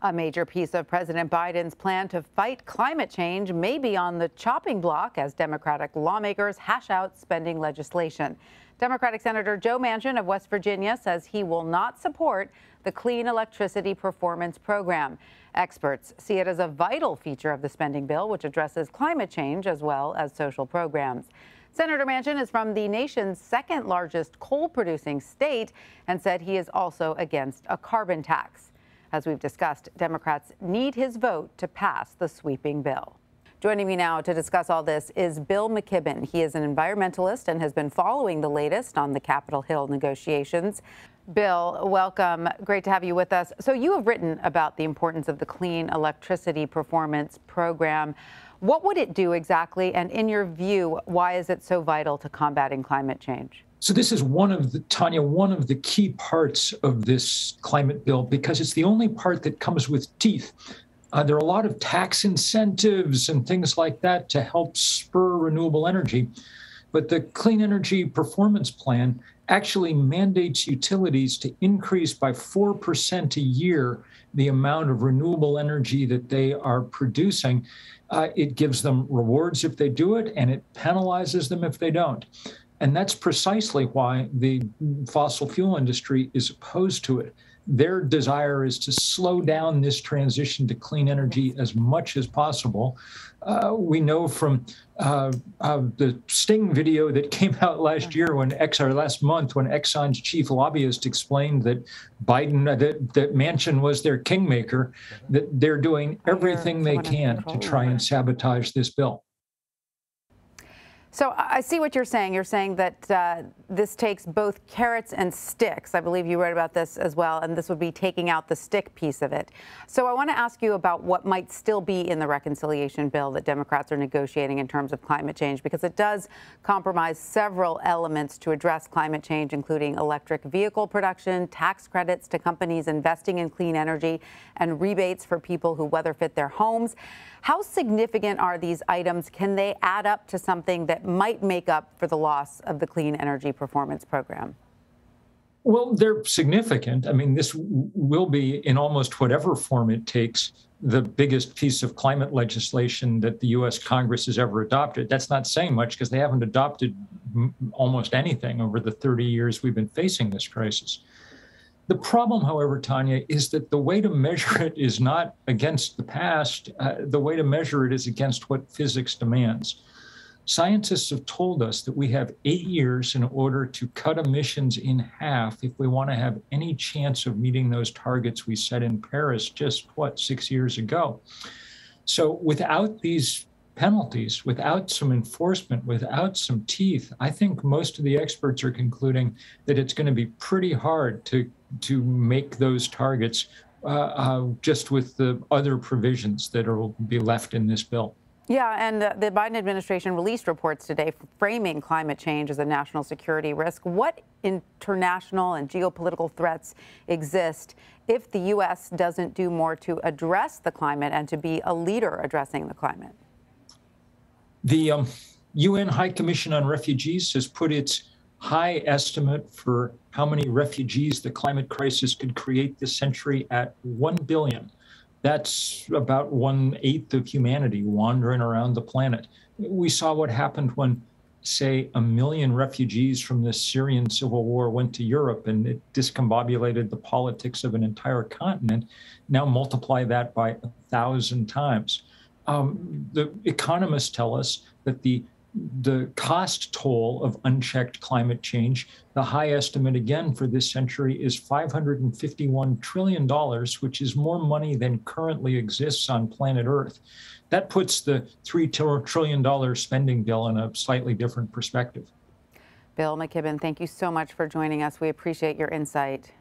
A major piece of President Biden's plan to fight climate change may be on the chopping block as Democratic lawmakers hash out spending legislation. Democratic Senator Joe Manchin of West Virginia says he will not support the Clean Electricity Performance Program. Experts see it as a vital feature of the spending bill, which addresses climate change as well as social programs. Senator Manchin is from the nation's second largest coal-producing state and said he is also against a carbon tax. As we've discussed, Democrats need his vote to pass the sweeping bill. Joining me now to discuss all this is Bill McKibben. He is an environmentalist and has been following the latest on the Capitol Hill negotiations. Bill, welcome. Great to have you with us. So you have written about the importance of the Clean Electricity Performance Program. What would it do exactly? And in your view, why is it so vital to combating climate change? So this is one of the key parts of this climate bill, because it's the only part that comes with teeth. There are a lot of tax incentives and things like that to help spur renewable energy. But the Clean Energy Performance Plan actually mandates utilities to increase by 4% a year the amount of renewable energy that they are producing. It gives them rewards if they do it, and it penalizes them if they don't. And that's precisely why the fossil fuel industry is opposed to it. Their desire is to slow down this transition to clean energy as much as possible. We know from the Sting video that came out last month, when Exxon's chief lobbyist explained that that Manchin was their kingmaker, that they're doing everything they can to try and sabotage this bill. So I see what you're saying. You're saying that this takes both carrots and sticks. I believe you wrote about this as well, and this would be taking out the stick piece of it. So I want to ask you about what might still be in the reconciliation bill that Democrats are negotiating in terms of climate change, because it does compromise several elements to address climate change, including electric vehicle production, tax credits to companies investing in clean energy, and rebates for people who weather-fit their homes. How significant are these items? Can they add up to something that might make up for the loss of the Clean Energy Performance Program? Well, they're significant. I mean, this will be, in almost whatever form it takes, the biggest piece of climate legislation that the U.S. Congress has ever adopted. That's not saying much, because they haven't adopted almost anything over the 30 years we've been facing this crisis. The problem, however, Tanya, is that the way to measure it is not against the past. The way to measure it is against what physics demands. Scientists have told us that we have 8 years in order to cut emissions in half if we want to have any chance of meeting those targets we set in Paris just, 6 years ago. So without these penalties, without some enforcement, without some teeth, I think most of the experts are concluding that it's going to be pretty hard to make those targets just with the other provisions that will be left in this bill. Yeah, and the Biden administration released reports today framing climate change as a national security risk. What international and geopolitical threats exist if the U.S. doesn't do more to address the climate and to be a leader addressing the climate? The UN High Commission on Refugees has put its high estimate for how many refugees the climate crisis could create this century at 1 billion. That's about 1/8 of humanity wandering around the planet. We saw what happened when, say, 1 million refugees from the Syrian civil war went to Europe, and it discombobulated the politics of an entire continent. Now multiply that by 1,000 times. The economists tell us that the cost toll of unchecked climate change, the high estimate again for this century, is $551 trillion, which is more money than currently exists on planet Earth. That puts the $3 trillion spending bill in a slightly different perspective. Bill McKibben, thank you so much for joining us. We appreciate your insight.